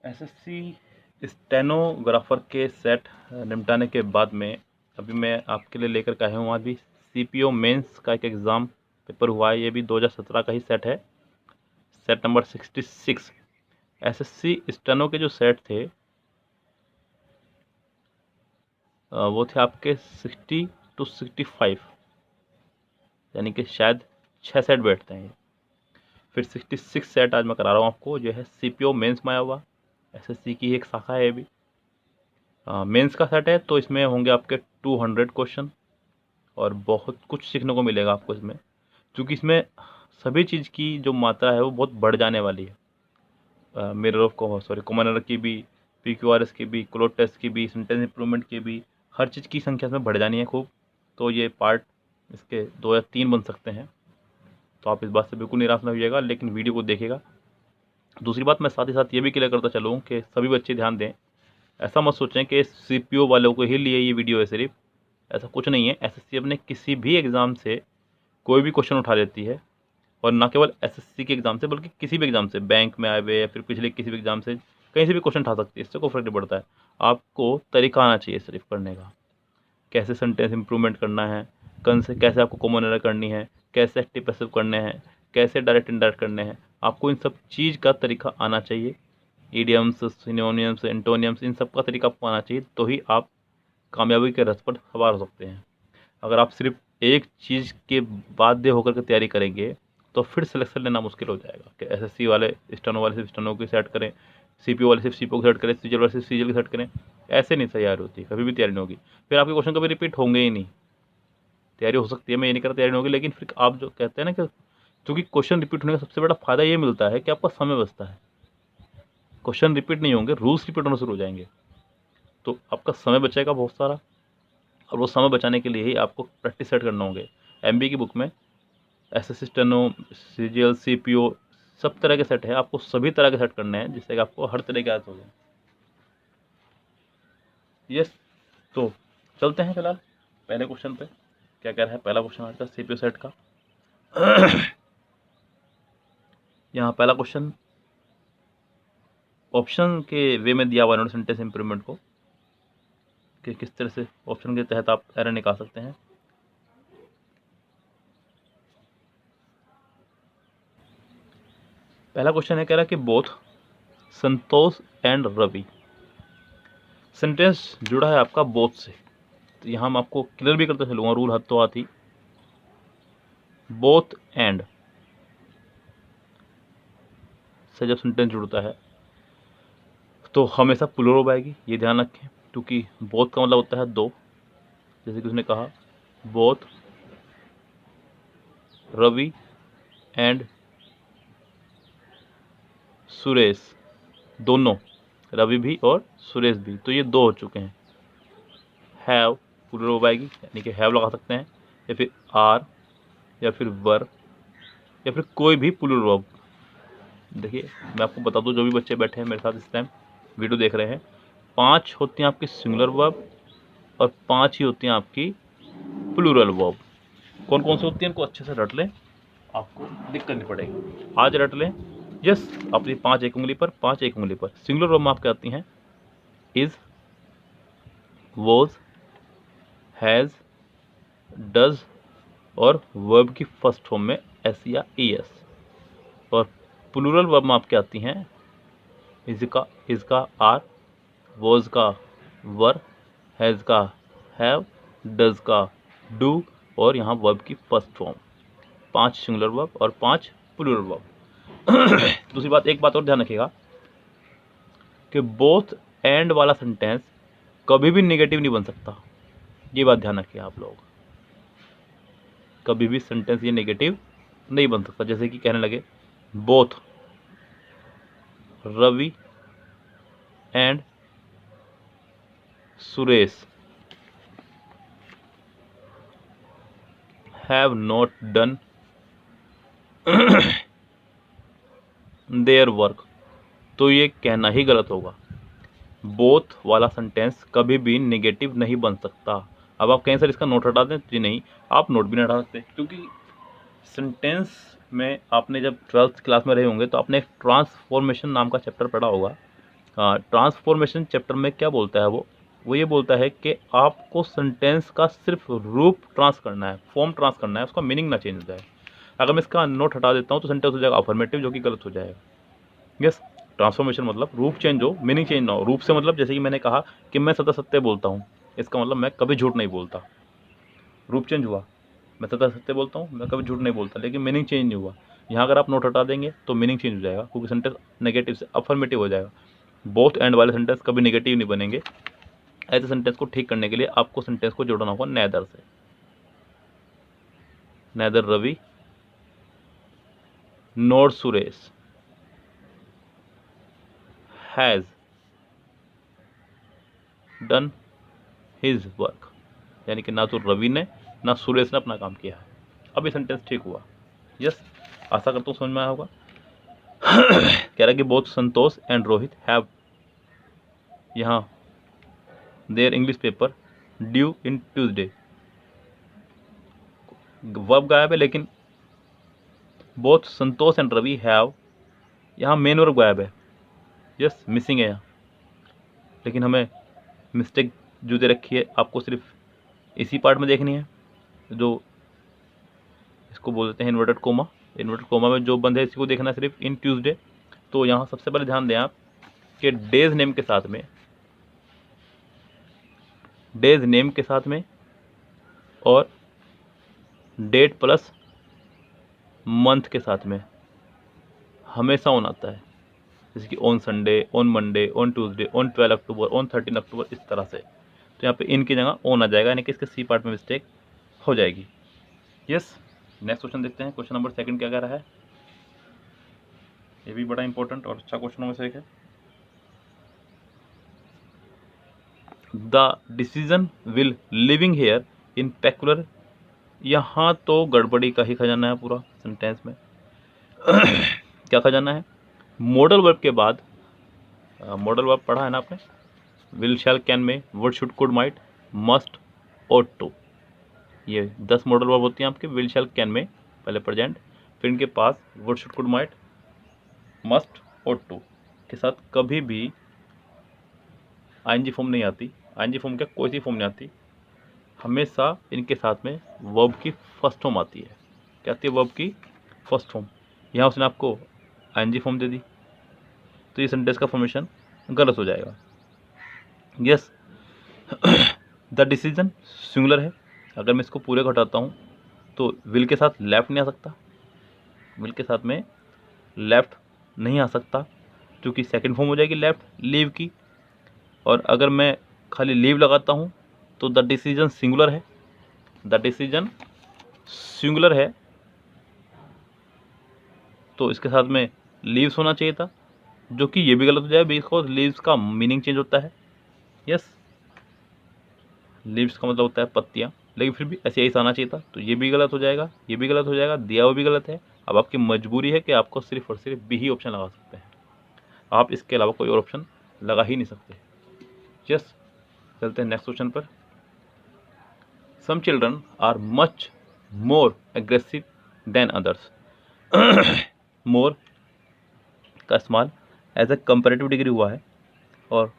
SSC stenographer के set निपटाने के बाद में अभी मैं आपके लिए लेकर के आया हूँ। अभी सीपीओ मेंस का एक एग्ज़ाम पेपर हुआ है, ये भी 2017 का ही सेट है, सेट नंबर 66। एसएससी स्टेनो के जो सेट थे वो थे आपके 60 to 65, यानी कि शायद 6 सेट बैठते हैं। फिर 66 सेट आज मैं करा रहा हूँ आपको, जो है सीपीओ मेंस में आया हुआ। एसएससी की एक शाखा है ये भी। मेंस का सेट है तो इसमें होंगे आपके 200 क्वेश्चन और बहुत कुछ सीखने को मिलेगा आपको इसमें, क्योंकि इसमें सभी चीज़ की जो मात्रा है वो बहुत बढ़ जाने वाली है। मिरर ऑफ कॉमन एरर की भी, पीक्यूआरएस की भी, क्लोज टेस्ट की भी, सेंटेंस इंप्रूवमेंट की भी, हर चीज़ की संख्या इसमें बढ़ जानी है खूब। तो ये पार्ट इसके 2 या 3 बन सकते हैं, तो आप इस बात से बिल्कुल निराश न होइएगा, लेकिन वीडियो को देखिएगा। दूसरी बात मैं साथ ही साथ ये भी क्लियर करता चलूँ कि सभी बच्चे ध्यान दें, ऐसा मत सोचें कि सीपीओ वालों को ही लिए ये वीडियो है सिर्फ, ऐसा कुछ नहीं है। एसएससी अपने किसी भी एग्ज़ाम से कोई भी क्वेश्चन उठा लेती है, और ना केवल एसएससी के एग्ज़ाम से बल्कि किसी भी एग्ज़ाम से, बैंक में आए हुए या फिर पिछले किसी भी एग्ज़ाम से कहीं से भी क्वेश्चन उठा सकती है, इससे कोई फर्क नहीं पड़ता है। आपको तरीका आना चाहिए सिर्फ करने का, कैसे सेंटेंस इंप्रूवमेंट करना है, कैसे आपको कॉमन एरर करनी है, कैसे एक्टिव पैसिव करने हैं, कैसे डायरेक्ट इनडायरेक्ट करने हैं, आपको इन सब चीज़ का तरीका आना चाहिए। ईडियम्स, सिनोनियम्स, एंटोनियम्स, इन सब का तरीका आपको आना चाहिए, तो ही आप कामयाबी के रथ पर सवार हो सकते हैं। अगर आप सिर्फ एक चीज़ के बाध्य होकर के तैयारी करेंगे तो फिर सिलेक्शन लेना मुश्किल हो जाएगा कि एसएससी वाले स्टेनो वाले सिर्फ स्टेनो की सेट करें, सीपीओ वाले सिर्फ सीपीओ की सेट करें, सीजीएल वाले सिर्फ सीजीएल की सेट करें। ऐसे नहीं तैयारी होती, कभी भी तैयारी नहीं होगी। फिर आपके क्वेश्चन कभी रिपीट होंगे ही नहीं। तैयारी हो सकती है, मैं ये नहीं कहता तैयारी नहीं होगी, लेकिन फिर आप जो कहते हैं ना कि क्योंकि क्वेश्चन रिपीट होने का सबसे बड़ा फायदा ये मिलता है कि आपका समय बचता है। क्वेश्चन रिपीट नहीं होंगे, रूल्स रिपीट होना शुरू हो जाएंगे, तो आपका समय बचेगा बहुत सारा, और वो समय बचाने के लिए ही आपको प्रैक्टिस सेट करना होंगे। एमबी की बुक में एसएससी स्टेनो, सीजीएल, सीपीओ सब तरह के सेट है, आपको सभी तरह के सेट करने हैं, जिससे कि आपको हर तरह की आदत हो जाए। यस, तो चलते हैं फिलहाल पहले क्वेश्चन पे। क्या कह रहा है पहला क्वेश्चन आज का सीपीओ सेट का। यहाँ पहला क्वेश्चन ऑप्शन के वे में दिया हुआ है, सेंटेंस इंप्रूवमेंट को कि किस तरह से ऑप्शन के तहत आप एरर निकाल सकते हैं। पहला क्वेश्चन है, कह रहा है कि both Santosh and Ravi. Sentence जुड़ा है आपका बोथ से, तो यहाँ मैं आपको क्लियर भी करते चलूँगा, रूल हाथ तो आती। बोथ एंड से जब सेंटेंस जुड़ता है तो हमेशा प्लूरल आएगी, ये ध्यान रखें, क्योंकि बोथ का मतलब होता है दो। जैसे कि उसने कहा बोथ रवि एंड सुरेश, दोनों, रवि भी और सुरेश भी, तो ये दो हो चुके हैं। हैव प्लूरल आएगी, यानी कि हैव लगा सकते हैं, या फिर आर, या फिर वर, या फिर कोई भी प्लूरल वर्ब। देखिए मैं आपको बता दूं, जो भी बच्चे बैठे हैं मेरे साथ इस टाइम वीडियो देख रहे हैं, 5 होती हैं आपकी सिंगुलर वर्ब और 5 ही होती हैं आपकी प्लूरल वर्ब। कौन कौन सी होती हैं इनको अच्छे से रट लें, आपको दिक्कत नहीं पड़ेगी, आज रट लें। यस, अपनी 5 एक उंगली पर, 5 एक उंगली पर। सिंगुलर वर्ब में आपके आती हैं इज, वॉज, हैज़, डज, और वर्ब की फर्स्ट फॉर्म में एस या ई एस। और प्लूरल वर्ब में आपके आती हैं इज का आर, वॉज का वर, हैज़ का हैव, डज का डू, और यहाँ वर्ब की फर्स्ट फॉर्म। 5 सिंगुलर वर्ब और 5 प्लूरल वर्ब। दूसरी बात, एक बात और ध्यान रखिएगा कि बोथ एंड वाला सेंटेंस कभी भी नेगेटिव नहीं बन सकता, ये बात ध्यान रखिए आप लोग। कभी भी सेंटेंस ये नेगेटिव नहीं बन सकता। जैसे कि कहने लगे both Ravi and Suresh have not done their work, तो ये कहना ही गलत होगा। बोथ वाला सेंटेंस कभी भी नेगेटिव नहीं बन सकता। अब आप कहें सर इसका नोट हटा दें, जी नहीं, आप नोट भी नहीं हटा सकते, क्योंकि सेंटेंस में आपने जब 12th क्लास में रहे होंगे तो आपने एक ट्रांसफॉर्मेशन नाम का चैप्टर पढ़ा होगा, ट्रांसफॉर्मेशन चैप्टर में क्या बोलता है वो ये बोलता है कि आपको सेंटेंस का सिर्फ रूप ट्रांस करना है, फॉर्म ट्रांस करना है, उसका मीनिंग ना चेंज हो जाए। अगर मैं इसका नोट हटा देता हूँ तो सेंटेंस हो जाएगा अफर्मेटिव, जो कि गलत हो जाएगा। यस, ट्रांसफॉर्मेशन मतलब रूप चेंज हो, मीनिंग चेंज ना हो। रूप से मतलब जैसे कि मैंने कहा कि मैं सदा सत्य बोलता हूँ, इसका मतलब मैं कभी झूठ नहीं बोलता। रूप चेंज हुआ, मैं सदा सत्य बोलता हूँ, मैं कभी झूठ नहीं बोलता, लेकिन मीनिंग चेंज नहीं हुआ। यहाँ अगर आप नोट हटा देंगे तो मीनिंग चेंज हो जाएगा, क्योंकि सेंटेंस नेगेटिव से अफर्मेटिव हो जाएगा। बोथ एंड वाले सेंटेंस कभी नेगेटिव नहीं बनेंगे। ऐसे सेंटेंस को ठीक करने के लिए आपको सेंटेंस को जोड़ना होगा नेदर से। Neither Ravi nor Suresh has done his work, यानी कि ना तो रवि ने ना सुरेश ने अपना काम किया है। अब ये सेंटेंस ठीक हुआ। यस, आशा करता हूँ समझ में आया होगा। कह रहा है कि both Santosh and Rohit have यहाँ their English paper due in Tuesday. Verb गायब है, लेकिन both Santosh and Ravi have, यहाँ मेन वर्ब गायब है। यस, मिसिंग है यहाँ, लेकिन हमें मिस्टेक जो दे रखी है आपको सिर्फ इसी पार्ट में देखनी है, जो इसको बोल देते हैं इन्वर्टेड कोमा। इन्वर्टेड कोमा में जो बंद है इसी को देखना है सिर्फ, इन ट्यूसडे। तो यहाँ सबसे पहले ध्यान दें आप कि डेज नेम के साथ में, डेज नेम के साथ में और डेट प्लस मंथ के साथ में हमेशा ऑन आता है, जैसे कि on Sunday, on Monday, on Tuesday, on 12 October, on 13 अक्टूबर, इस तरह से। तो यहाँ पे इन की जगह ऑन आ जाएगा, यानी कि इसके सी पार्ट में मिस्टेक हो जाएगी। यस, नेक्स्ट क्वेश्चन देखते हैं। क्वेश्चन नंबर 2 क्या कह रहा है, ये भी बड़ा इंपॉर्टेंट और अच्छा क्वेश्चनों में से एक है। The decision will living here in peculiar, यहाँ तो गड़बड़ी का ही खजाना है पूरा सेंटेंस में। क्या खजाना है, मॉडल वर्ब के बाद, मॉडल वर्ब पढ़ा है ना आपने, will, shall, can may, would, should, could, might, must, ought to, ये 10 मॉडल वर्ब होती हैं आपके विल, शैल, कैन में, पहले प्रेजेंट, फिर इनके पास would, should, could, might, must, ought to के साथ कभी भी आईएनजी फॉर्म नहीं आती। आईएनजी फॉर्म क्या, कोई सी फॉर्म नहीं आती, हमेशा इनके साथ में वर्ब की फर्स्ट फॉर्म आती है। क्या आती है, वर्ब की फर्स्ट फॉर्म। यहाँ उसने आपको आईएनजी फॉर्म दे दी, तो ये सेंटेंस का फॉर्मेशन गलत हो जाएगा। यस, द डिसीजन सिंगुलर है। अगर मैं इसको पूरे घटाता हूँ तो विल के साथ लेफ्ट नहीं आ सकता, विल के साथ में लेफ्ट नहीं आ सकता, क्योंकि सेकंड फॉर्म हो जाएगी लेफ्ट, लीव की। और अगर मैं खाली लीव लगाता हूँ तो द डिसीजन सिंगुलर है, द डिसीजन सिंगुलर है, तो इसके साथ में लीव्स होना चाहिए था, जो कि ये भी गलत हो जाए, बिकॉज लीव्स का मीनिंग चेंज होता है। यस, लीव्स का मतलब होता है पत्तियाँ, लेकिन फिर भी ऐसे ऐसा आना चाहिए था, तो ये भी गलत हो जाएगा, ये भी गलत हो जाएगा, दिया हुआ भी गलत है। अब आपकी मजबूरी है कि आपको सिर्फ और सिर्फ बी ही ऑप्शन लगा सकते हैं, आप इसके अलावा कोई और ऑप्शन लगा ही नहीं सकते। यस, चलते हैं नेक्स्ट क्वेश्चन पर। Some children are much more aggressive than others. More का इस्तेमाल एज ए कंपेरेटिव डिग्री हुआ है, और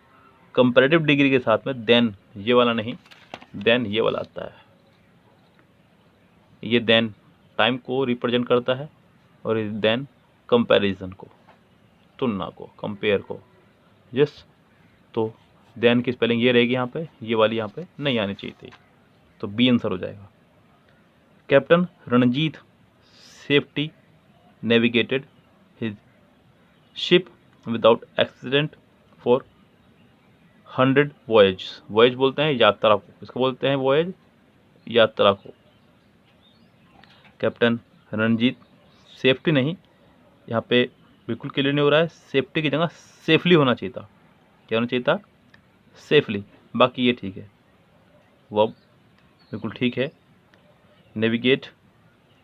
कंपेरेटिव डिग्री के साथ में देन ये वाला नहीं, देन ये वाला आता है। ये देन टाइम को रिप्रेजेंट करता है, और ये देन कंपैरिजन को, तुलना को, कंपेयर को। यस, तो देन की स्पेलिंग ये रहेगी यहाँ पे, ये वाली यहाँ पे नहीं आनी चाहिए थी, तो बी आंसर हो जाएगा। Captain Ranjit safety navigated his ship without accident for 100 voyage. Voyage बोलते हैं यात्रा को, इसको बोलते हैं वॉयज, यात्रा को। कैप्टन रणजीत, सेफ्टी नहीं, यहाँ पे बिल्कुल क्लियर नहीं हो रहा है, सेफ्टी की जगह सेफली होना चाहिए था। क्या होना चाहिए था, सेफली। बाकी ये ठीक है, वर्ब बिल्कुल ठीक है, नेविगेट,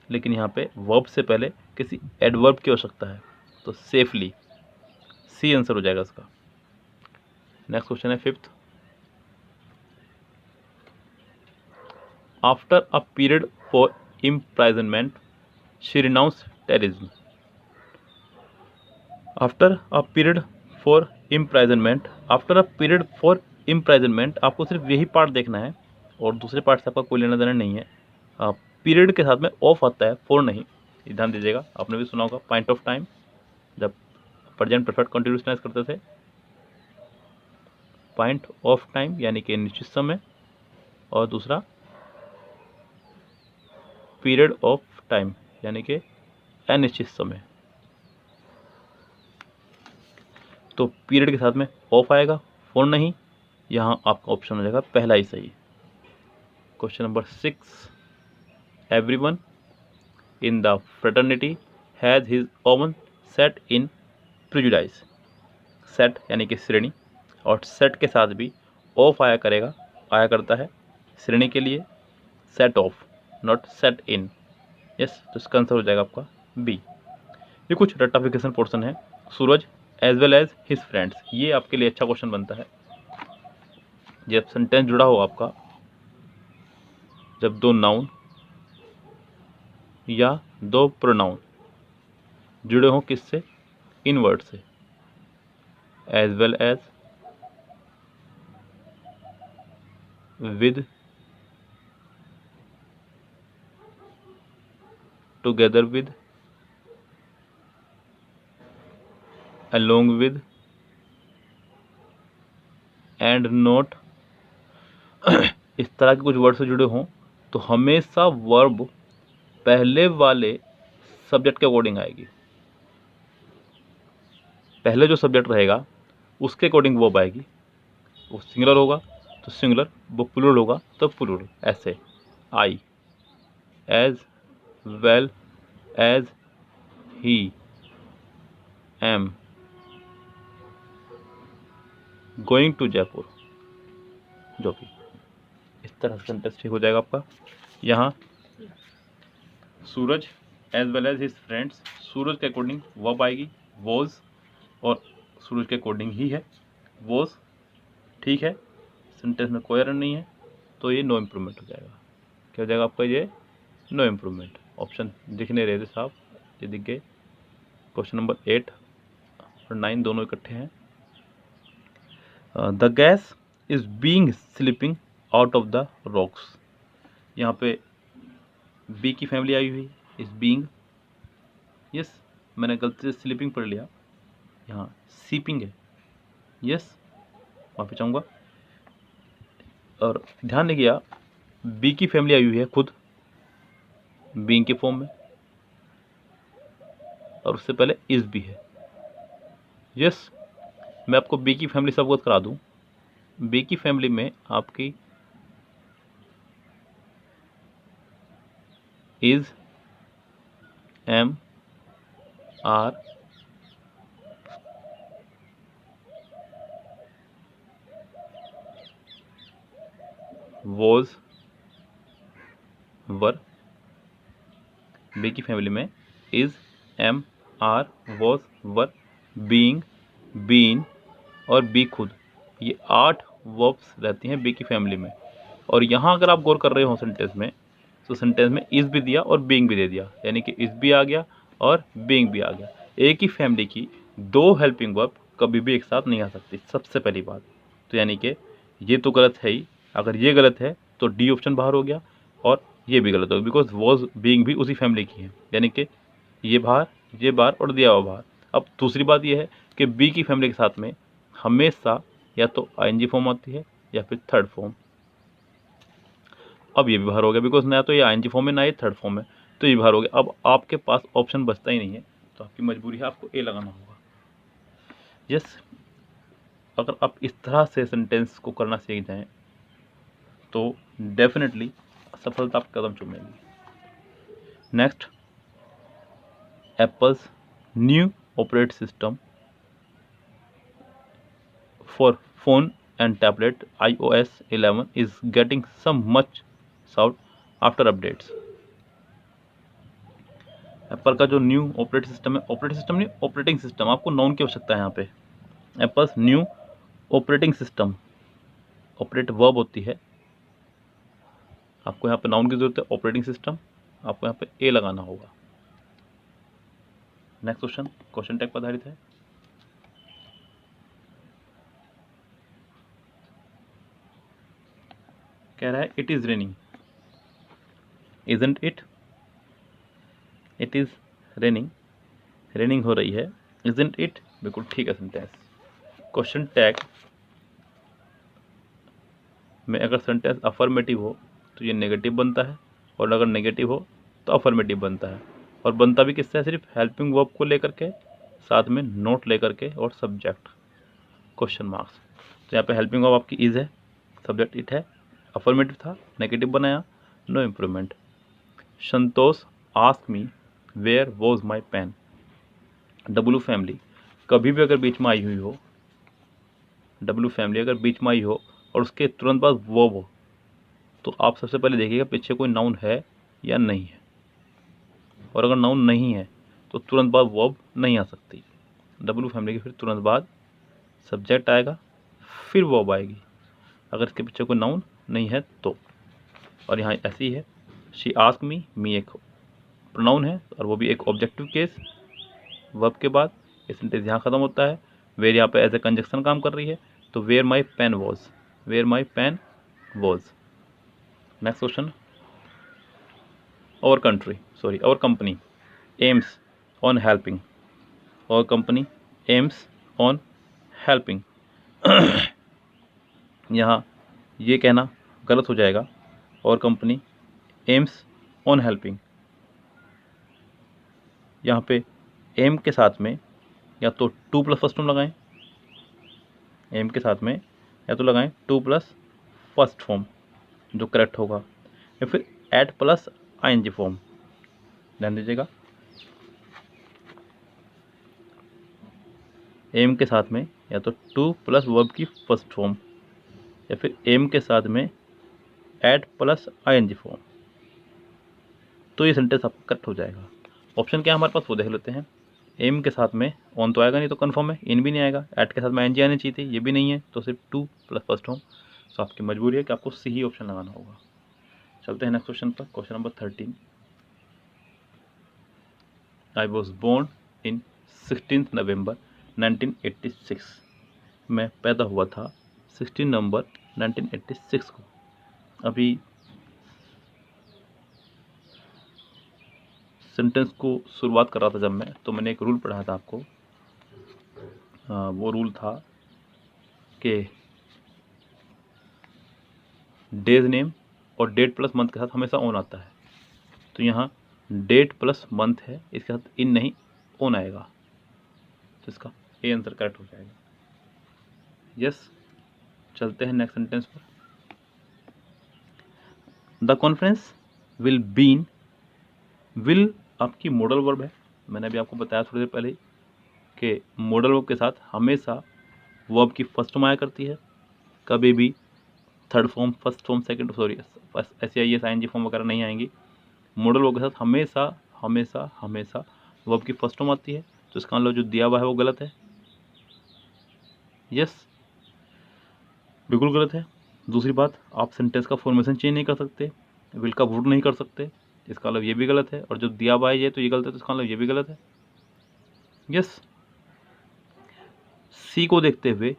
लेकिन यहाँ पे वर्ब से पहले किसी एडवर्ब की आवश्यकता है, तो सेफली, सी आंसर हो जाएगा इसका। नेक्स्ट क्वेश्चन है 5th। After a period for imprisonment she renounced terrorism। After a period for imprisonment, after a period for imprisonment, आपको सिर्फ यही पार्ट देखना है और दूसरे पार्ट से आपका कोई लेना देना नहीं है। पीरियड के साथ में ऑफ आता है, फॉर नहीं, ध्यान दीजिएगा। आपने भी सुना होगा पॉइंट ऑफ टाइम, जब प्रेजेंट परफेक्ट कंटिन्यूअस टेंस करते थे, पॉइंट ऑफ टाइम यानी कि निश्चित समय, और दूसरा पीरियड ऑफ टाइम यानी कि अनिश्चित समय। तो पीरियड के साथ में ऑफ आएगा, फॉर नहीं, यहाँ आपका ऑप्शन हो जाएगा पहला ही सही। Question number 6, everyone in the fraternity has his oven set in prejudice. Set यानी कि श्रेणी, और सेट के साथ भी ऑफ आया करेगा, आया करता है श्रेणी के लिए, set of not set in. Yes, तो इसका आंसर हो जाएगा आपका बी। ये कुछ रट्टाफिकेशन पोर्शन है। Suraj as well as his friends, ये आपके लिए अच्छा क्वेश्चन बनता है जब सेंटेंस जुड़ा हो आपका, जब दो नाउन या दो प्रोनाउन जुड़े हों, किससे, इन वर्ड से, as well as, with, together with, along with, and not, इस तरह के कुछ वर्ड से जुड़े हों तो हमेशा वर्ब पहले वाले सब्जेक्ट के अकॉर्डिंग आएगी। पहले जो सब्जेक्ट रहेगा उसके अकॉर्डिंग वर्ब आएगी। वो सिंगुलर होगा तो सिंगुलर, वो प्लूरल होगा तो प्लूरल। ऐसे I, as well as, he, am going to Jaipur, जो भी, इस तरह से सेंटेंस ठीक हो जाएगा आपका। यहाँ Suraj as well as his friends, Suraj के अकॉर्डिंग वर्ब आएगी वॉज, और सूरज के अकॉर्डिंग ही है वॉज, ठीक है, सेंटेंस में कोई एरर नहीं है, तो ये नो इम्प्रूवमेंट हो जाएगा। क्या हो जाएगा आपका, ये नो इम्प्रूवमेंट। ऑप्शन दिख नहीं रहे थे साहब, ये दिख गए। क्वेश्चन नंबर 8 और 9 दोनों इकट्ठे हैं। The gas is being slipping out of the rocks, यहाँ पे बी की फैमिली आई हुई, इज बीइंग, यस, मैंने गलती से स्लीपिंग पढ़ लिया, यहाँ सीपिंग है, यस, माफी चाहूँगा। और ध्यान नहीं किया, बी की फैमिली आई हुई है खुद बीइंग के फॉर्म में, और उससे पहले इज भी है, यस। मैं आपको बी की फैमिली से अवगत करा दूं। बी की फैमिली में आपकी is, am, are, was, were. Be की फैमिली में is, am, are, was, were, being, been और बी खुद, ये 8 वर्ब्स रहती हैं बी की फैमिली में। और यहाँ अगर आप गौर कर रहे हो सेंटेंस में, तो सेंटेंस में इज भी दिया और बीइंग भी दे दिया, यानी कि इज भी आ गया और बीइंग भी आ गया। एक ही फैमिली की 2 हेल्पिंग वर्ब कभी भी एक साथ नहीं आ सकती, सबसे पहली बात। तो यानी कि ये तो गलत है ही, अगर ये गलत है तो डी ऑप्शन बाहर हो गया, और ये भी गलत होगा, बिकॉज वॉज बीइंग भी उसी फैमिली की है, यानी कि ये बाहर, ये बाहर और दिया हुआ बाहर। अब दूसरी बात ये है कि बी की फैमिली के साथ में हमेशा या तो आईएनजी फॉर्म आती है या फिर थर्ड फॉर्म। अब ये भी बाहर हो गया, बिकॉज ना तो ये आईएनजी फॉर्म है ना ये थर्ड फॉर्म है, तो ये बाहर हो गया। अब आपके पास ऑप्शन बचता ही नहीं है, तो आपकी मजबूरी है, आपको ए लगाना होगा। यस, अगर आप इस तरह से सेंटेंस को करना सीख जाएं तो डेफिनेटली सफलता आप कदम चूमेगी। Next, Apple's new operate system for phone and tablet iOS 11 is getting some much sought after updates। Apple का जो न्यू ऑपरेटिंग सिस्टम है, ऑपरेटिंग सिस्टम नहीं ऑपरेटिंग सिस्टम, आपको नाउन की आवश्यकता है यहाँ पे। Apples new operating system, operate verb होती है, आपको यहाँ पे नाउन की जरूरत है, ऑपरेटिंग सिस्टम, आपको यहाँ पे ए लगाना होगा। नेक्स्ट क्वेश्चन, क्वेश्चन टैग पर आधारित है। कह रहा है it is raining, isn't it, it is raining, raining हो रही है, इजंट इट, बिल्कुल ठीक है सेंटेंस। क्वेश्चन टैग में अगर सेंटेंस अफर्मेटिव हो तो ये नेगेटिव बनता है, और अगर नेगेटिव हो तो अफर्मेटिव बनता है। और बनता भी किससे है? सिर्फ हेल्पिंग वर्ब को लेकर के, साथ में नोट लेकर के और सब्जेक्ट क्वेश्चन मार्क्स। तो यहाँ पे हेल्पिंग वर्ब आपकी इज है, सब्जेक्ट इट है, अफर्मेटिव था, नेगेटिव बनाया, no improvement. Santosh ask me where was my pen, W family कभी भी अगर बीच में आई हुई हो, डब्लू फैमिली अगर बीच में आई हो और उसके तुरंत बाद वर्ब हो, तो आप सबसे पहले देखिएगा पीछे कोई नाउन है या नहीं है, और अगर नाउन नहीं है तो तुरंत बाद वर्ब नहीं आ सकती। डब्लू फैमिली के फिर तुरंत बाद सब्जेक्ट आएगा, फिर वर्ब आएगी, अगर इसके पीछे कोई नाउन नहीं है तो। और यहाँ ऐसी है, शी आस्क मी, मी एक प्रोनाउन है और वो भी एक ऑब्जेक्टिव केस, वर्ब के बाद ये सेंटेंस यहाँ ख़त्म होता है। वेयर यहाँ पे एज ए कंजक्शन काम कर रही है, तो where my pen was, where my pen was. Next question, our country, sorry, our company aims on helping, our company aims on helping। यहाँ ये कहना गलत हो जाएगा, और कंपनी एम्स ऑन हेल्पिंग। यहाँ पे एम के साथ में या तो टू प्लस फर्स्ट फॉर्म लगाएं, एम के साथ में या तो लगाएं टू प्लस फर्स्ट फॉर्म जो करेक्ट होगा, या फिर एट प्लस आईएनजी फॉर्म। ध्यान दीजिएगा, एम के साथ में या तो टू प्लस वर्ब की फर्स्ट फॉर्म, या फिर एम के साथ में एट प्लस आईएनजी फॉर्म, तो ये सेंटेंस आपका करेक्ट हो जाएगा। ऑप्शन क्या है हमारे पास वो देख लेते हैं। एम के साथ में ऑन तो आएगा नहीं, तो कन्फर्म है, इन भी नहीं आएगा, एट के साथ में आईएनजी आनी चाहिए थी, ये भी नहीं है, तो सिर्फ टू प्लस फर्स्ट फॉर्म। तो आपकी मजबूरी है कि आपको सी ही ऑप्शन लगाना होगा। चलते हैं नेक्स्ट क्वेश्चन पर, question number 13। I was born in 16 November 1986, मैं पैदा हुआ था 16 नवंबर 1986 को। अभी सेंटेंस को शुरुआत कर रहा था जब मैं, तो मैंने एक रूल पढ़ा था आपको, वो रूल था कि डेज नेम और डेट प्लस मंथ के साथ हमेशा ऑन आता है। तो यहाँ डेट प्लस मंथ है, इसके साथ इन नहीं ऑन आएगा, तो इसका ए आंसर करेक्ट हो जाएगा। यस, चलते हैं नेक्स्ट सेंटेंस पर। The conference will been, will आपकी मॉडल वर्ब है, मैंने अभी आपको बताया थोड़ी देर पहले कि मॉडल वर्ब के साथ हमेशा वर्ब की फर्स्ट फॉर्म आया करती है, कभी भी third form, first form, second, sorry ऐसी I S I N G form वगैरह नहीं आएंगी। मॉडल वर्ब के साथ हमेशा हमेशा हमेशा वर्ब की फर्स्ट फॉर्म आती है, तो इसका मतलब जो दिया हुआ है वो गलत है। यस, बिल्कुल गलत है। दूसरी बात, आप सेंटेंस का फॉर्मेशन चेंज नहीं कर सकते, विल का वुड नहीं कर सकते, इसका मतलब ये भी गलत है। और जो दिया हुआ है ये तो ये गलत है, तो इसका मतलब ये भी गलत है। यस, सी को देखते हुए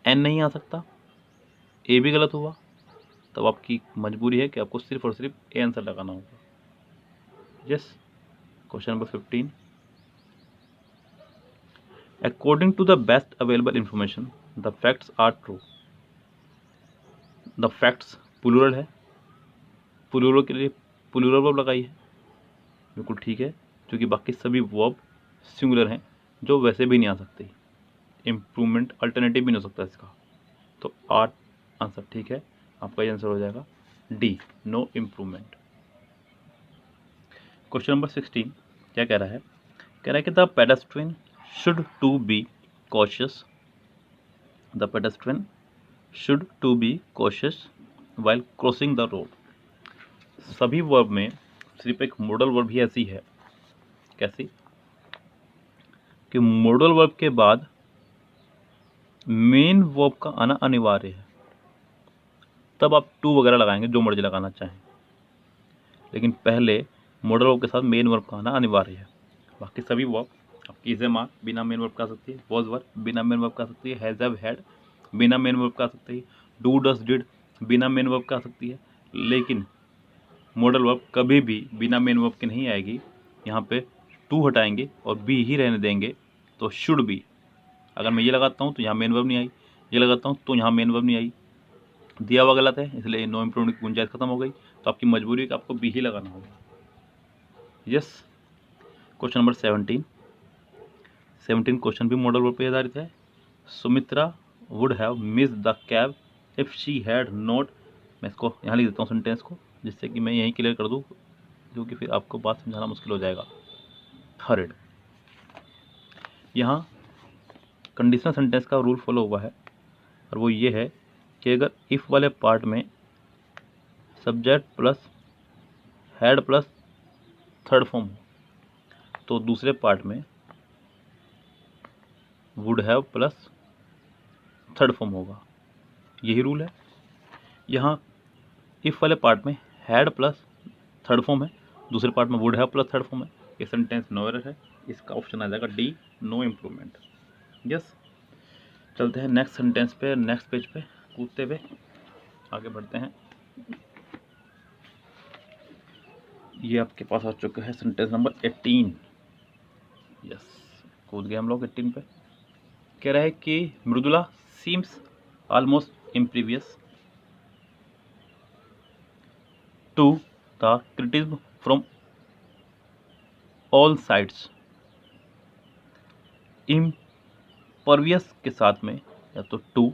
एन नहीं आ सकता, ए भी गलत हुआ, तब आपकी मजबूरी है कि आपको सिर्फ और सिर्फ ए आंसर लगाना होगा। Yes, question number 15। According to the best available information the facts are true. The facts plural है, प्लूरल के लिए प्लूरल वर्ब लगाई है, बिल्कुल ठीक है, क्योंकि बाकी सभी वर्ब सिंगुलर हैं जो वैसे भी नहीं आ सकती। इम्प्रूवमेंट अल्टरनेटिव भी नहीं हो सकता इसका, तो आर आंसर ठीक है, आपका ये आंसर हो जाएगा D, no improvement. Question number 16 क्या कह रहा है? कह रहा है कि the pedestrian should to be cautious, the pedestrian should to be cautious while crossing the road. सभी वर्ब में सिर्फ एक मॉडल वर्ब ही ऐसी है, कैसी कि मॉडल वर्ब के बाद मेन वर्ब का आना अनिवार्य है, तब आप टू वगैरह लगाएंगे जो मर्जी लगाना चाहें, लेकिन पहले मॉडल वर्ब के साथ मेन वर्ब का आना अनिवार्य है। बाकी सभी वर्ब आपकी इज ए मार बिना मेन वर्ब का आ सकती है, वॉज वर्ब बिना मेन वर्ब का आ सकती है, हैज हैव हैड बिना मेन वर्ब का आ सकती है, डू डस डिड बिना मेन वर्ब का आ सकती है, लेकिन मॉडल वर्ब कभी भी बिना मेन वर्ब के नहीं आएगी। यहाँ पे टू हटाएंगे और बी ही रहने देंगे, तो शुड बी। अगर मैं ये लगाता हूँ तो यहाँ मेन वर्ब नहीं आई, ये लगाता हूँ तो यहाँ मेन वर्ब नहीं आई, दिया हुआ गलत है, इसलिए नो इम्प्रूवमेंट की गुंजाइश खत्म हो गई। तो आपकी मजबूरी है कि आपको बी ही लगाना होगा। यस। क्वेश्चन नंबर 17 क्वेश्चन भी मॉडल वर्ब पे आधारित है। Sumitra would have miss the cab if she had not. मैं इसको यहाँ लिख देता हूँ सेंटेंस को, जिससे कि मैं यहीं क्लियर कर दूँ, क्योंकि फिर आपको बात समझाना मुश्किल हो जाएगा। हरिड, यहाँ कंडीशनल सेंटेंस का रूल फॉलो हुआ है, और वो ये है कि अगर इफ़ वाले पार्ट में subject plus had plus third form हो, तो दूसरे पार्ट में would have plus third form होगा। यही रूल है। यहाँ इफ़ वाले पार्ट में हैड प्लस थर्ड फॉर्म है, दूसरे पार्ट में would have plus third form है। ये सेंटेंस नो एरर है, इसका ऑप्शन आ जाएगा डी, नो इम्प्रूवमेंट। यस। चलते हैं नेक्स्ट सेंटेंस पे, नेक्स्ट पेज पे कूदते हुए आगे बढ़ते हैं। ये आपके पास आ चुका है सेंटेंस नंबर 18। यस, कूद गए हम लोग 18 पे। कह रहा है कि Mridula seems almost impervious to the criticism from all sides. Impervious के साथ में या तो टू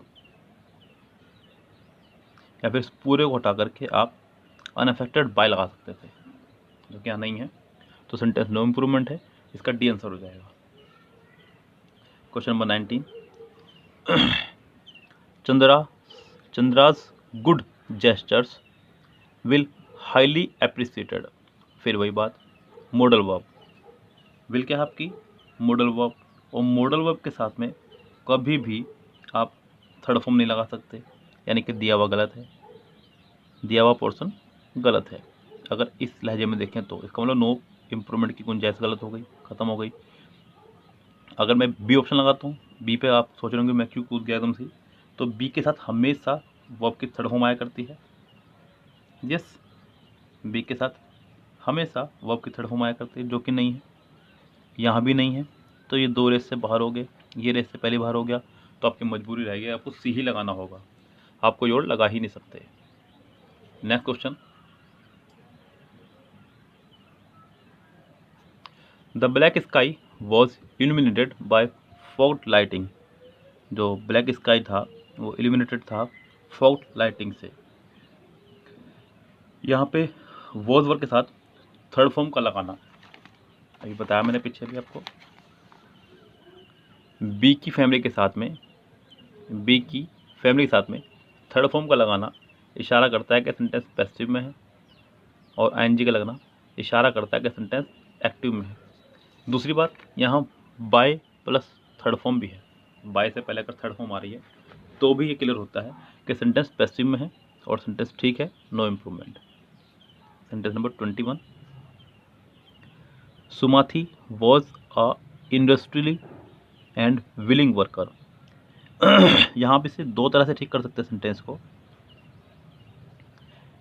या फिर इस पूरे को हटा करके आप अनअफेक्टेड बाय लगा सकते थे, जो कि यहाँ नहीं है। तो सेंटेंस नो इम्प्रूवमेंट है, इसका डी आंसर हो जाएगा। Question number 19। Chandra's good gestures will highly appreciated. फिर वही बात, मॉडल वर्ब। विल क्या है आपकी मॉडल वर्ब, और मॉडल वर्ब के साथ में कभी भी आप थर्ड फॉर्म नहीं लगा सकते, यानी कि दिया हुआ गलत है, दिया हुआ पोर्शन गलत है। अगर इस लहजे में देखें तो इसका मतलब नो इम्प्रूवमेंट की गुंजाइश गलत हो गई, ख़त्म हो गई। अगर मैं बी ऑप्शन लगाता हूँ, बी पे आप सोच रहे होंगे मैं क्यों कूद गया एकदम से, तो बी के साथ हमेशा वर्ब की थर्ड फॉर्म आया करती है। यस, बी के साथ हमेशा वर्ब की थर्ड फॉर्म आया करती है, जो कि नहीं है, यहाँ भी नहीं है। तो ये दो रेस से बाहर हो गए, ये रेस से पहले बाहर हो गया, तो आपकी मजबूरी रहेगी आपको सी ही लगाना होगा, आप कोई और लगा ही नहीं सकते। Next question. The black sky was illuminated by fog lighting. जो ब्लैक स्काई था वो इल्यूमिनेटेड था फॉग लाइटिंग से। यहाँ पे वॉज वर्ड के साथ थर्ड फॉर्म का लगाना, अभी बताया मैंने पीछे भी आपको। बी की फैमिली के साथ में, बी की फैमिली के साथ में थर्ड फॉर्म का लगाना इशारा करता है कि सेंटेंस पैसिव में है, और आईएनजी का लगना इशारा करता है कि सेंटेंस एक्टिव में है। दूसरी बात, यहाँ बाय प्लस थर्ड फॉर्म भी है, बाय से पहले अगर थर्ड फॉर्म आ रही है तो भी ये क्लियर होता है कि सेंटेंस पैसिव में है और सेंटेंस ठीक है, no improvement. Sentence number 21। Sumathi was a industrially and willing worker. यहाँ पे से दो तरह से ठीक कर सकते हैं सेंटेंस को।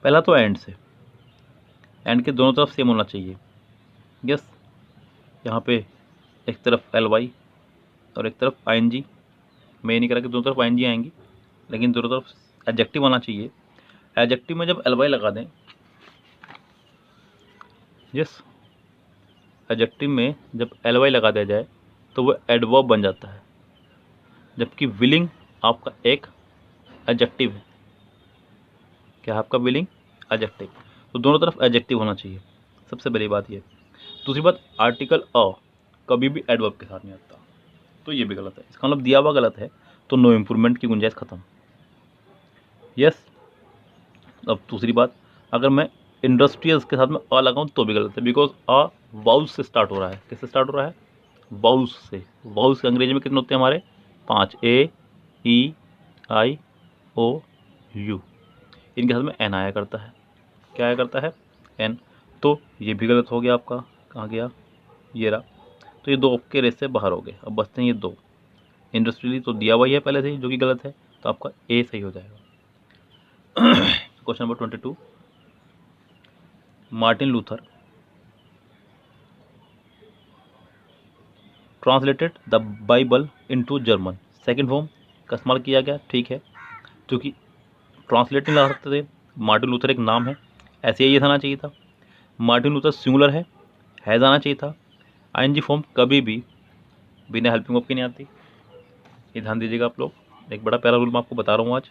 पहला तो एंड से, एंड के दोनों तरफ सेम होना चाहिए। यस, यहाँ पे एक तरफ एल वाई और एक तरफ आई एन जी। मैं ये नहीं कह रहा कि दोनों तरफ आई एन जी आएंगी, लेकिन दोनों तरफ एडजेक्टिव आना चाहिए। एडजेक्टिव में जब एल वाई लगा दें, यस, एडजेक्टिव में जब एल वाई लगा दिया जाए तो वो एडवर्ब बन जाता है, जबकि विलिंग आपका एक एडजेक्टिव है। क्या है आपका विलिंग? एडजेक्टिव। तो दोनों तरफ एडजेक्टिव होना चाहिए, सबसे बड़ी बात ये। दूसरी बात, आर्टिकल अ कभी भी एडवर्ब के साथ नहीं आता, तो ये भी गलत है। इसका मतलब दिया हुआ गलत है, तो नो इम्प्रूवमेंट की गुंजाइश खत्म। यस। अब दूसरी बात, अगर मैं इंडस्ट्रियल्स के साथ में अ लगाऊं तो भी गलत है, बिकॉज अ वाउस से स्टार्ट हो रहा है। किससे स्टार्ट हो रहा है? वाउस से। वाउस अंग्रेजी में कितने होते हैं हमारे? 5, ए ई आई ओ यू। इनके साथ में एन आया करता है। क्या आया करता है? एन। तो ये भी गलत हो गया आपका। कहाँ गया? ये रहा। तो ये दो आपके रेस से बाहर हो गए। अब बचते हैं ये दो। इंडस्ट्रियली तो दिया हुआ ही है पहले से ही, जो कि गलत है, तो आपका ए सही हो जाएगा। Question number 22, Martin Luther translated the Bible into German. Second form का इस्तेमाल किया गया, ठीक है, क्योंकि ट्रांसलेट नहीं लगा सकते थे, मार्टिन लूथर एक नाम है, ऐसे ही ये आना चाहिए था। मार्टिन लूथर सिंगुलर है आना चाहिए था। आईएनजी फॉर्म कभी भी बिना हेल्पिंग वर्ब के नहीं आती, ये ध्यान दीजिएगा आप लोग। एक बड़ा प्यारा रूल मैं आपको बता रहा हूँ आज,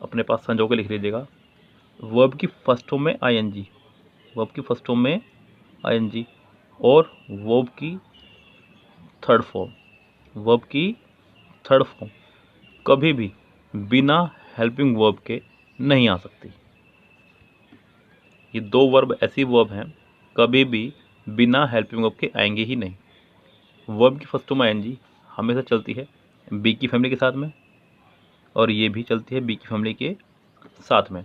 अपने पास संजो के लिख लीजिएगा। वर्ब की फर्स्ट फॉर्म में आईएनजी, वर्ब की फर्स्ट फॉर्म में आईएनजी, और वर्ब की थर्ड फॉर्म, वर्ब की थर्ड फॉर्म कभी भी बिना हेल्पिंग वर्ब के नहीं आ सकती। ये दो वर्ब ऐसी वर्ब हैं कभी भी बिना हेल्पिंग वर्ब के आएंगे ही नहीं। वर्ब की फर्स्ट फॉर्म आईएनजी हमेशा चलती है बी की फैमिली के साथ में, और ये भी चलती है बी की फैमिली के साथ में।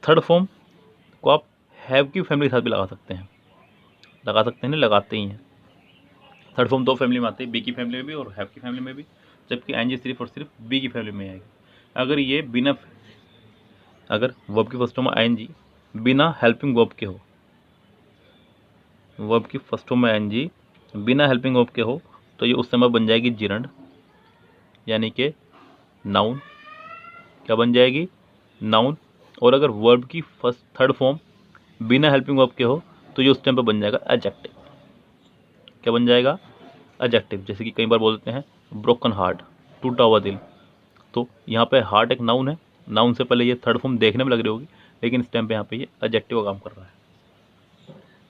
थर्ड फॉर्म को आप हैव की फैमिली के साथ भी लगा सकते हैं, नहीं, लगाते ही हैं। थर्ड फॉर्म दो फैमिली में आती है, बी की फैमिली में भी और हैव की फैमिली में भी, जबकि आईएनजी सिर्फ और सिर्फ बी की फैमिली में आएगी। अगर वर्ब की फर्स्ट फॉर्म में आईएनजी बिना हेल्पिंग वर्ब के हो, वर्ब की फर्स्ट फॉर्म में आईएनजी बिना हेल्पिंग वर्ब के हो, तो ये उस समय बन जाएगी जिरंड, यानी कि नाउन। क्या बन जाएगी? नाउन। और अगर वर्ब की थर्ड फॉर्म बिना हेल्पिंग वर्ब के हो तो ये उस टाइम पर बन जाएगा एडजेक्टिव। क्या बन जाएगा? एडजेक्टिव। जैसे कि कई बार बोलते हैं ब्रोकन हार्ट, टूटा हुआ दिल, तो यहाँ पे हार्ट एक नाउन है, नाउन से पहले ये थर्ड फॉर्म देखने में लग रही होगी, लेकिन इस टाइम पे यहाँ पे ये एडजेक्टिव का काम कर रहा है।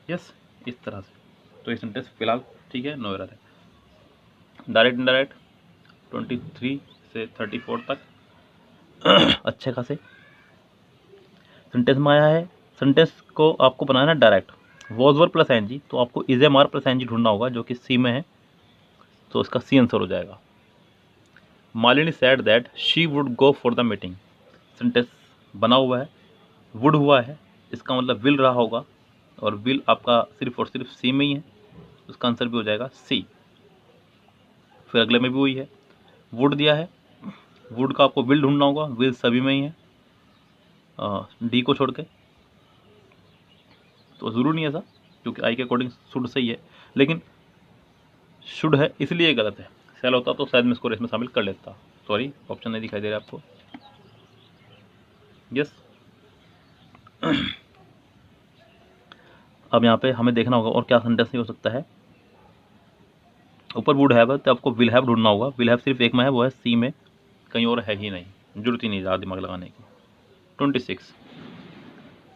यस, इस तरह से। तो ये सेंटेंस फिलहाल ठीक है, नो एरर है। डायरेक्ट इनडायरेक्ट 23 से 34 तक अच्छे खासे सेंटेंस में आया है। सेंटेंस को आपको बनाना है direct, was verb plus NG, तो आपको is am are plus NG ढूंढना होगा, जो कि सी में है, तो इसका सी आंसर हो जाएगा। Malini said that she would go for the meeting. Sentence बना हुआ है, वुड हुआ है, इसका मतलब विल रहा होगा, और विल आपका सिर्फ और सिर्फ सी में ही है, उसका आंसर भी हो जाएगा सी। फिर अगले में भी वही है, वुड दिया है, वुड का आपको विल ढूंढना होगा, विल सभी में ही है डी को छोड़ के, तो ज़रूर नहीं ऐसा, क्योंकि आई के अकॉर्डिंग शुड सही है, लेकिन शुड है इसलिए गलत है। सेल होता तो शायद मैं इसको रेस में शामिल कर लेता। सॉरी, ऑप्शन नहीं दिखाई दे रहा आपको। यस अब यहाँ पे हमें देखना होगा और क्या सेंटेंस नहीं हो सकता है। ऊपर वुड हैव, तो आपको विल हैव ढूंढना होगा, विल हैव सिर्फ एक में है, वो है सी में, कहीं और है ही नहीं, जरूरत ही नहीं ज़्यादा दिमाग लगाने की।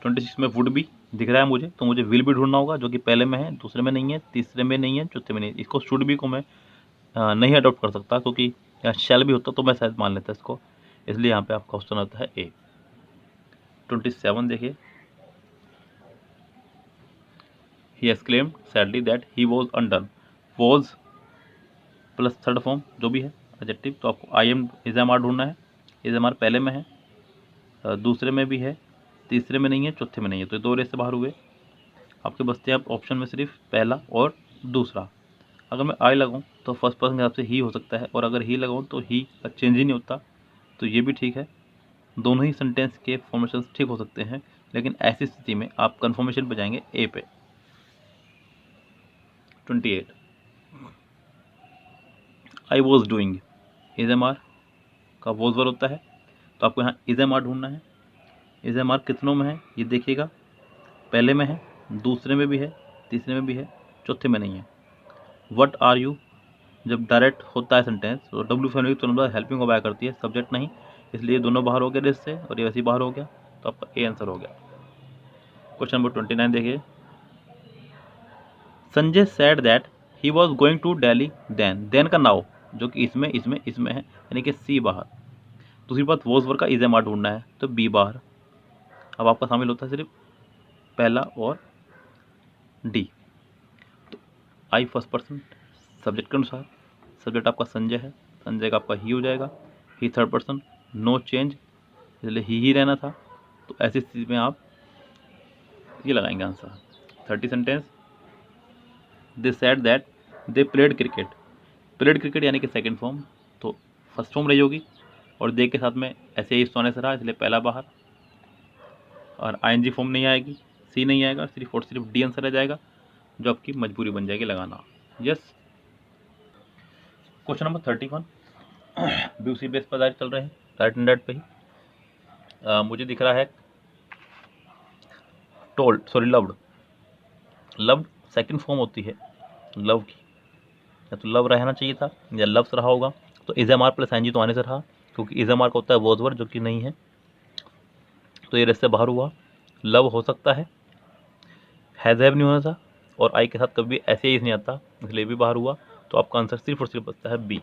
26 में वुड भी दिख रहा है मुझे, तो मुझे विल भी ढूंढना होगा, जो कि पहले में है, दूसरे में नहीं है, तीसरे में नहीं है, चौथे में नहीं है। इसको शुड भी को मैं नहीं अडॉप्ट कर सकता, क्योंकि शैल भी होता तो मैं शायद मान लेता इसको, इसलिए यहाँ पे आपका ऑप्शन होता है ए। 27 देखिए, he exclaimed sadly that he was undone। was प्लस थर्ड फॉर्म जो भी है एडजेक्टिव, तो आपको I am is am are ढूंढना है। इज एम आर पहले में है, दूसरे में भी है, तीसरे में नहीं है, चौथे में नहीं है, तो दो रेस से बाहर हुए। आपके बचते हैं ऑप्शन में सिर्फ पहला और दूसरा। अगर मैं आई लगाऊँ तो फर्स्ट पर्सन के हिसाब से ही हो सकता है, और अगर ही लगाऊँ तो ही का चेंज ही नहीं होता, तो ये भी ठीक है। दोनों ही सेंटेंस के फॉर्मेशन ठीक हो सकते हैं, लेकिन ऐसी स्थिति में आप कन्फर्मेशन पे जाएंगे ए पे। 28 I was doing, is am are का वॉज वर्ब होता है, तो आपको यहाँ इज एम आर ढूंढना है। इज एम आर कितनों में है ये देखिएगा, पहले में है, दूसरे में भी है, तीसरे में भी है, चौथे में नहीं है। व्हाट आर यू जब डायरेक्ट होता है सेंटेंस, तो डब्ल्यू फैमिली तुरंत हेल्पिंग को बाय करती है, सब्जेक्ट नहीं, इसलिए दोनों बाहर हो गए लिस्ट से, और ये वैसे ही बाहर हो गया, तो आपका ए आंसर हो गया। क्वेश्चन नंबर 29 देखिए, Sanjay said that he was going to Delhi then का नाउ, जो कि इसमें है, यानी कि सी बाहर। दूसरी बात, वॉज वर्ब का इज एम आर ढूंढना है, तो बी बाहर। अब आपका शामिल होता है सिर्फ पहला और डी। तो आई फर्स्ट पर्सन सब्जेक्ट के अनुसार, सब्जेक्ट आपका संजय है, संजय का आपका ही हो जाएगा। ही थर्ड पर्सन, नो चेंज, इसलिए ही रहना था, तो ऐसी स्थिति में आप ये लगाएंगे answer. 30 sentence, they said that they played cricket. Played cricket यानी कि सेकंड फॉर्म, तो फर्स्ट फॉर्म रही होगी, और दे के साथ में ऐसे ही सोने से रहा, इसलिए पहला बाहर, और आईएनजी फॉर्म नहीं आएगी, सी नहीं आएगा, सिर्फ और सिर्फ डी आंसर रह जाएगा, जो आपकी मजबूरी बन जाएगी लगाना। यस। क्वेश्चन नंबर 31 भी उसी बेस पर चल रहे हैं, राइट एंड राइट पे ही। मुझे दिख रहा है told, sorry loved. Loved second form होती है लव की, या तो लव रहना चाहिए था या लव्स रहा होगा, तो is am are plus N G तो आने से रहा, क्योंकि इज एम आर का होता है वॉज वर्ड, जो कि नहीं है, तो ये रेस से बाहर हुआ। लव हो सकता है, हैज़ हैव नहीं होना था, और आई के साथ कभी ऐसे ही नहीं आता, इसलिए भी बाहर हुआ। तो आपका आंसर सिर्फ और सिर्फ बचता है B.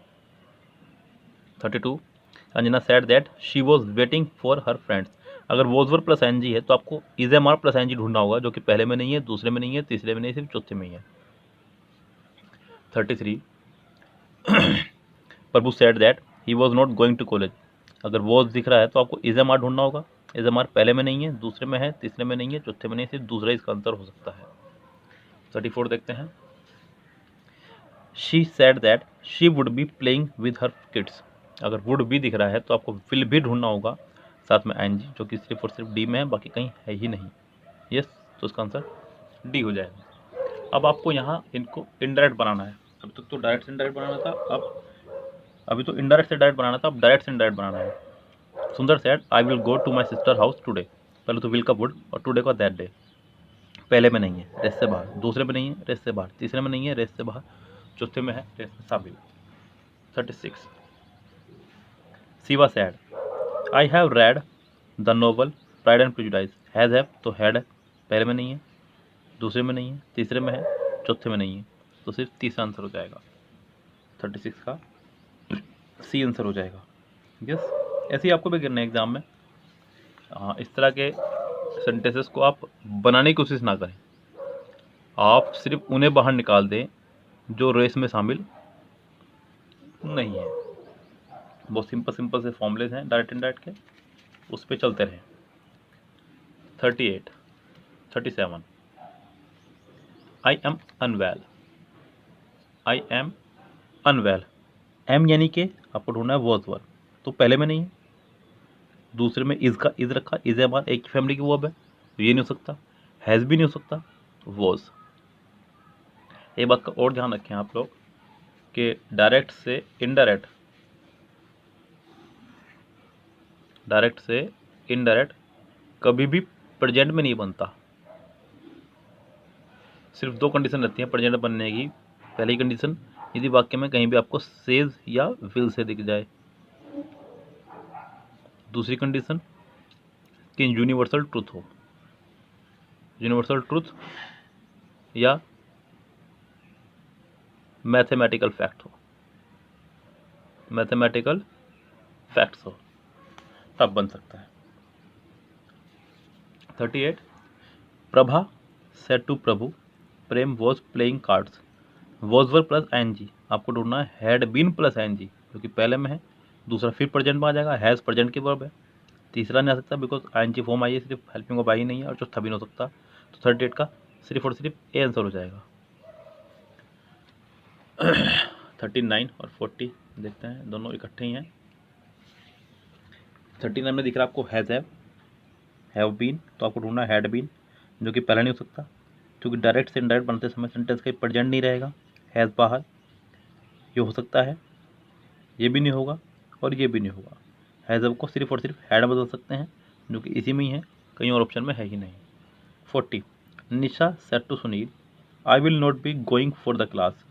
32 Anjana said that she was waiting for her friends. अगर was word plus N G है तो आपको is am are plus N G ढूंढना होगा, जो कि पहले में नहीं है, दूसरे में नहीं है, तीसरे में नहीं है, सिर्फ चौथे में ही है। 33 Prabhu said that he was not going to college. अगर वॉज दिख रहा है तो आपको इज एम आर ढूंढना होगा, इज एम आर पहले में नहीं है, दूसरे में है, तीसरे में नहीं है, चौथे में नहीं है, सिर्फ दूसरा इसका आंसर हो सकता है। 34 देखते हैं। She said that she would be playing with her kids. अगर वुड भी दिख रहा है तो आपको विल भी ढूंढना होगा, साथ में एन जी, जो कि सिर्फ और सिर्फ डी में है, बाकी कहीं है ही नहीं। यस, तो इसका आंसर डी हो जाएगा। अब आपको यहाँ इनको इनडायरेक्ट बनाना है। अभी तक तो डायरेक्ट से इनडायरेक्ट बनाना था, अब अभी तो इनडायरेक्ट से डायरेक्ट बनाना था, अब डायरेक्ट से इनडायरेक्ट बनाना है। Sundar said I will go to my sister house today. पहले तो विल का वुड और टुडे का दैट डे। पहले में नहीं है, रेस से बाहर, दूसरे में नहीं है, रेस से बाहर, तीसरे में नहीं है, रेस से बाहर, चौथे में है, रेस में शामिल। 36 Shiva sad I have read the novel pride and prejudice. Has have तो हैड है, पहले में नहीं है, दूसरे में नहीं है, तीसरे में है, चौथे में नहीं है, तो सिर्फ तीसरा आंसर हो जाएगा। 36 का सी आंसर हो जाएगा। यस, ऐसे ही आपको भी गिरना है एग्जाम में। इस तरह के सेंटेंसेस को आप बनाने की कोशिश ना करें, आप सिर्फ उन्हें बाहर निकाल दें जो रेस में शामिल नहीं है। बहुत सिंपल सिंपल से फॉर्मूलेज हैं डायरेक्ट इनडायरेक्ट के, उस पर चलते रहें। 38 37 I am unwell. I am unwell, am यानी कि आपको ढूंढना है वॉज वर्ब, तो पहले में नहीं है, दूसरे में इज का इज रखा, इज एम आर एक ही फैमिली की वर्ब है, तो ये नहीं हो सकता, हैज़ भी नहीं हो सकता, वॉज। एक बात का और ध्यान रखें आप लोग कि डायरेक्ट से इनडायरेक्ट कभी भी प्रेजेंट में नहीं बनता। सिर्फ दो कंडीशन रहती हैं प्रेजेंट बनने की। पहली कंडीशन, यदि वाक्य में कहीं भी आपको सेज या विल से दिख जाए। दूसरी कंडीशन कि यूनिवर्सल ट्रूथ हो, यूनिवर्सल ट्रूथ या मैथमेटिकल फैक्ट हो, मैथमेटिकल फैक्ट्स हो, तब बन सकता है। 38 Prabha said to Prabhu Prem was playing cards. Was verb plus N G, आपको ढूंढना है हैड बीन प्लस एनजी, जो कि पहले में है, दूसरा फिर प्रेजेंट में आ जाएगा, हैज़ प्रेजेंट की वर्ब है, तीसरा नहीं आ सकता बिकॉज एनजी फॉर्म आई है, सिर्फ हेल्पिंग ऑफ आई नहीं है, और चौथा भी नहीं हो सकता, तो 38 का सिर्फ और सिर्फ ए आंसर हो जाएगा। 39 और 40 देखते हैं, दोनों इकट्ठे ही हैं। 39 में दिख रहा है आपको हैव बीन, तो आपको ढूंढना हैड बीन, जो कि पहला नहीं हो सकता, क्योंकि डायरेक्ट से इनडायरेक्ट बनते समय सेंटेंस का प्रेजेंट नहीं रहेगा, हैज़ बाहर, ये हो सकता है, ये भी नहीं होगा और ये भी नहीं होगा। हैज़ को सिर्फ और सिर्फ हैड बदल सकते हैं, जो कि इसी में ही है, कहीं और ऑप्शन में है ही नहीं। 40 Nisha said to Sunil I will not be going for the class.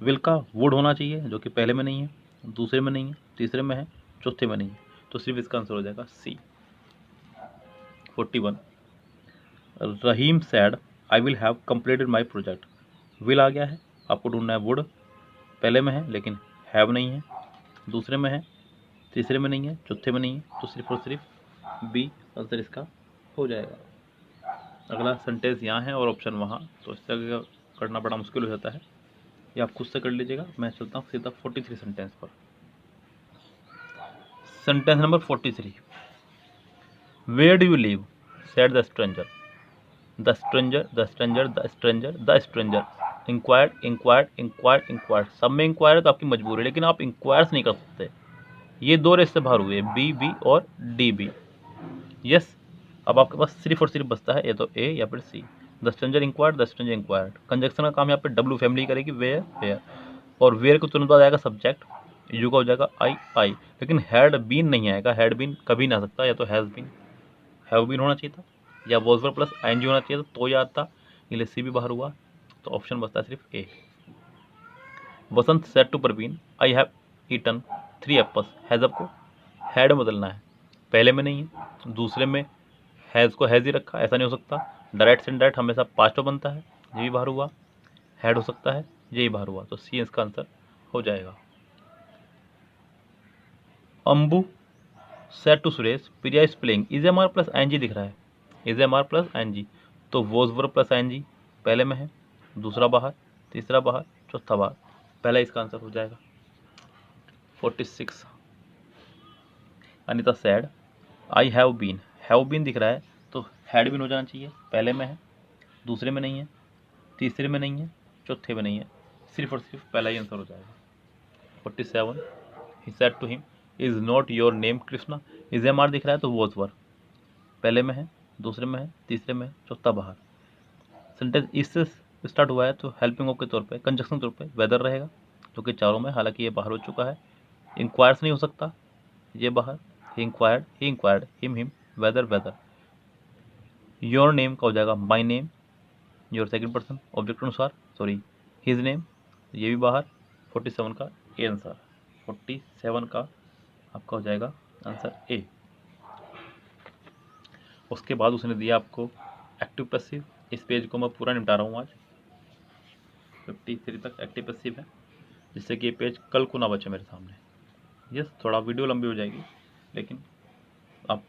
Will का वुड होना चाहिए, जो कि पहले में नहीं है, दूसरे में नहीं है, तीसरे में है, चौथे में नहीं है, तो सिर्फ इसका आंसर हो जाएगा C. 41 Rahim said I will have completed my project. Will आ गया है, आपको ढूंढना है वुड, पहले में है लेकिन हैव नहीं है, दूसरे में है, तीसरे में नहीं है, चौथे में नहीं है, तो सिर्फ और सिर्फ बी आंसर इसका हो जाएगा। अगला सेंटेंस यहाँ है और ऑप्शन वहाँ, तो इस तरह का करना बड़ा मुश्किल हो जाता है, ये आप खुद से कर लीजिएगा। मैं चलता हूँ सीधा 43 सेंटेंस पर। Sentence number 43 where do you live said the stranger. The stranger the stranger the stranger the stranger inquired inquired inquired inquired, सब में इंक्वायर है तो आपकी मजबूरी है, लेकिन आप इंक्वायर्स नहीं कर सकते, ये दो रेस से बाहर हुए, बी बी और डी बी। यस, अब आपके पास सिर्फ और सिर्फ बचता है या तो ए या फिर C. The stranger inquired, the stranger inquired. Conjunction का काम यहाँ पे डब्ल्यू फैमिली करेगी, वेयर वेयर, और वेयर को तुरंत बाद आएगा सब्जेक्ट, यू का हो जाएगा आई आई। लेकिन हैड बीन नहीं आएगा, हैड बीन कभी ना आ सकता, या तो हैज़ बीन, हैव बीन होना चाहिए था, या वॉज वर प्लस आईएनजी होना चाहिए था, तो याद था, इसलिए सी भी बाहर हुआ। तो ऑप्शन बचता है सिर्फ A. Vasant said to Parveen, I have eaten 3 apples. Has को हैड में बदलना है, पहले में नहीं है, दूसरे में हैज़ को हैज़ ही रखा, ऐसा नहीं हो सकता। डायरेक्ट से इनडायरेक्ट हमेशा पास्ट में बनता है, ये भी बाहर हुआ। हैड हो सकता है, यही बाहर हुआ, तो सी इसका आंसर हो जाएगा। Ambu said to Suresh, Priya is playing, is am are plus I N G दिख रहा है, is am are plus I N G, तो वॉज वर प्लस आईएनजी पहले में है, दूसरा बाहर, तीसरा बाहर, चौथा बाहर, पहला इसका आंसर हो जाएगा। 46 Anita said, I have been दिख रहा है, तो हैड बीन हो जाना चाहिए, पहले में है, दूसरे में नहीं है, तीसरे में नहीं है, चौथे में नहीं है, सिर्फ और सिर्फ पहला ही आंसर हो जाएगा। 47 he said to him, is not your name Krishna, is am are दिख रहा है, तो वॉज वर पहले में है, दूसरे में है, तीसरे में है, चौथा बाहर। सेंटेंस इससे स्टार्ट हुआ है, तो हेल्पिंग ऑफ के तौर पे, कंजक्शन के तौर पे वेदर रहेगा, जो कि चारों में, हालांकि ये बाहर हो चुका है। इंक्वायर्स नहीं हो सकता, ये बाहर। He inquired, him whether whether. Your name का हो जाएगा my name, your second person object अनुसार, सॉरी हिज नेम, ये भी बाहर। 47 का ए आंसर, 47 का आपका हो जाएगा आंसर ए। उसके बाद उसने दिया आपको एक्टिव पैसिव। इस पेज को मैं पूरा निपटा रहा हूँ आज, 53 तक एक्टिव पैसिव है, जिससे कि ये पेज कल को ना बचे मेरे सामने। यस, थोड़ा वीडियो लंबी हो जाएगी, लेकिन आप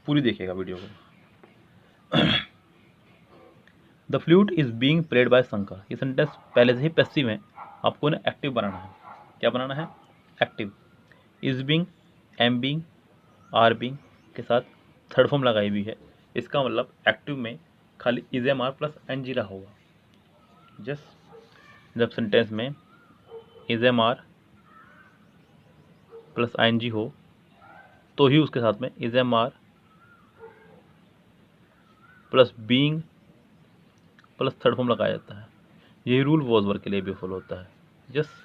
पूरी देखिएगा वीडियो को। The flute is being played by Shankar, ये सेंटेंस पहले से ही पैसिव है, आपको इन्हें एक्टिव बनाना है। क्या बनाना है? Active. Is being, am being, are being के साथ थर्ड फॉर्म लगाई हुई है, इसका मतलब एक्टिव में खाली is am are plus N G रहा होगा। जस्ट जब सेंटेंस में is am are plus I N G हो, तो ही उसके साथ में is am are plus being plus third form लगाया जाता है। यही रूल वॉज वर के लिए भी फॉलो होता है। Just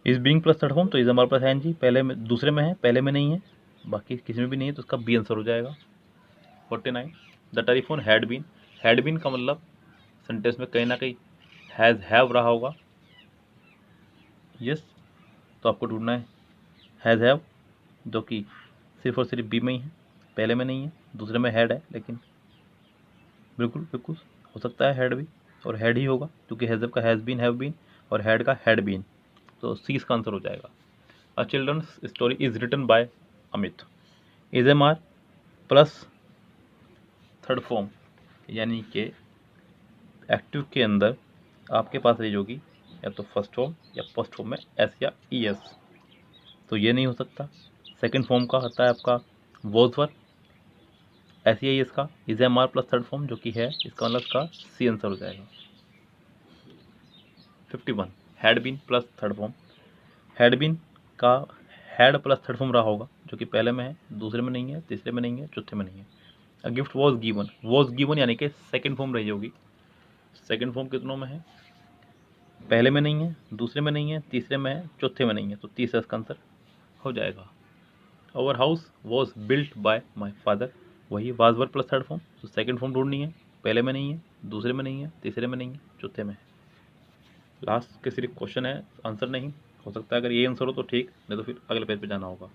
is being plus third form, तो is am are plus I N G पहले में, दूसरे में है, पहले में नहीं है, बाकी किसी में भी नहीं है, तो उसका बी आंसर हो जाएगा। 49 द टेलीफोन हैड बीन का मतलब सेंटेंस में कहीं ना कहीं हैज़ हैव रहा होगा। यस, तो आपको ढूंढना है हैज़ हैव, जो कि सिर्फ और सिर्फ बी में ही है, पहले में नहीं है, दूसरे में हैड है, लेकिन बिल्कुल बिल्कुल हो सकता है हैड भी, और हैड ही होगा, क्योंकि हैज़ का हैज़ बीन, हैव बीन, और हैड का हैड बीन, तो सी इसका आंसर हो जाएगा। A children's story is written by Amit, is am are plus third form, यानी कि एक्टिव के अंदर आपके पास रही होगी या तो फर्स्ट फॉर्म या फर्स्ट फॉर्म में एस या ई एस, तो ये नहीं हो सकता। सेकंड फॉर्म का होता है आपका वॉज वर, एस या ई एस का is am are plus third form, जो कि है, इसका मतलब इसका सी आंसर हो जाएगा। 51 had been plus third form, had been का हैड प्लस थर्ड फॉर्म रहा होगा, जो कि पहले में है, दूसरे में नहीं है, तीसरे में नहीं है, चौथे में नहीं है। अ गिफ्ट वॉज गिवन यानी कि सेकंड फॉर्म रही होगी। सेकंड फॉर्म कितनों में है? पहले में नहीं है, दूसरे में नहीं है, तीसरे में है, चौथे में नहीं है, तो तीसरा इसका आंसर हो जाएगा। Our house was built by my father, वही was were plus third form, तो सेकंड फॉर्म ढूंढनी है, पहले में नहीं है, दूसरे में नहीं है, तीसरे में नहीं है, चौथे में है। लास्ट के सिर्फ क्वेश्चन है, आंसर नहीं हो सकता है। अगर ये आंसर हो तो ठीक, नहीं तो फिर अगले पेज पे जाना होगा।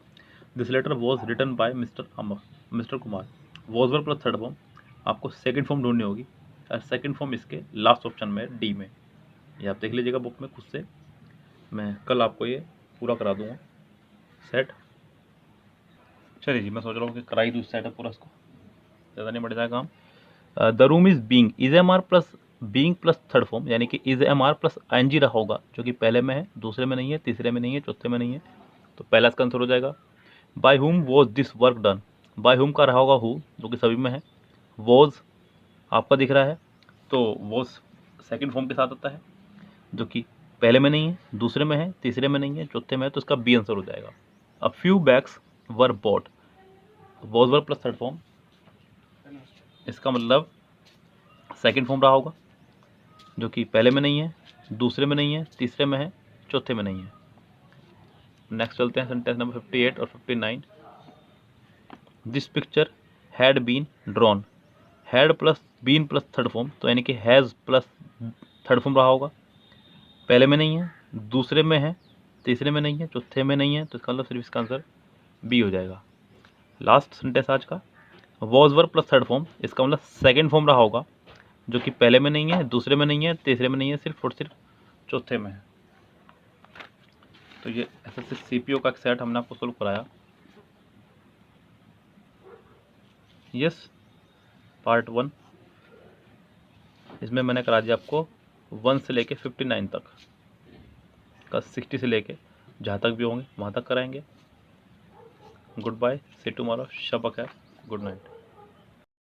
This letter was written by mister Kumar, was were plus third form, आपको सेकंड फॉर्म ढूंढनी होगी, और सेकंड फॉर्म इसके लास्ट ऑप्शन में डी में, ये आप देख लीजिएगा बुक में खुद से, मैं कल आपको ये पूरा करा दूंगा सेट। चलिए जी, मैं सोच रहा हूँ कि करा ही दूँ सेटअप पूरा, इसको ज़्यादा नहीं बढ़ जाएगा काम। The room is being, is am are plus being plus third form, यानी कि is am are plus I N G रहा होगा, जो कि पहले में है, दूसरे में नहीं है, तीसरे में नहीं है, चौथे में नहीं है, तो पहला इसका आंसर हो जाएगा। By whom was this work done, by whom का रहा होगा हु, जो कि सभी में है। वॉज आपका दिख रहा है, तो वॉज सेकंड फॉर्म के साथ आता है, जो कि पहले में नहीं है, दूसरे में है, तीसरे में नहीं है, चौथे में है, तो इसका बी आंसर हो जाएगा। A few bags were bought, was were plus third form, इसका मतलब सेकंड फॉर्म रहा होगा, जो कि पहले में नहीं है, दूसरे में नहीं है, तीसरे में है, चौथे में नहीं है। नेक्स्ट चलते हैं सेंटेंस नंबर 58 और 59। This picture had been drawn, had plus been plus third form, तो यानी कि हैज़ प्लस थर्ड फॉर्म रहा होगा, पहले में नहीं है, दूसरे में है, तीसरे में नहीं है, चौथे में नहीं है, तो इसका मतलब सिर्फ इसका आंसर बी हो जाएगा। लास्ट सेंटेंस आज का, was were plus third form, इसका मतलब सेकेंड फॉर्म रहा होगा, जो कि पहले में नहीं है, दूसरे में नहीं है, तीसरे में नहीं है, सिर्फ और सिर्फ चौथे में है। तो ये एसएससी सीपीओ का एक सेट हमने आपको सोल्व कराया। यस, पार्ट 1, इसमें मैंने करा दिया आपको 1 से लेके 59 तक का, 60 से लेके जहाँ तक भी होंगे वहाँ तक कराएंगे। गुड बाय, सी टुमारो, शब खैर, गुड नाइट।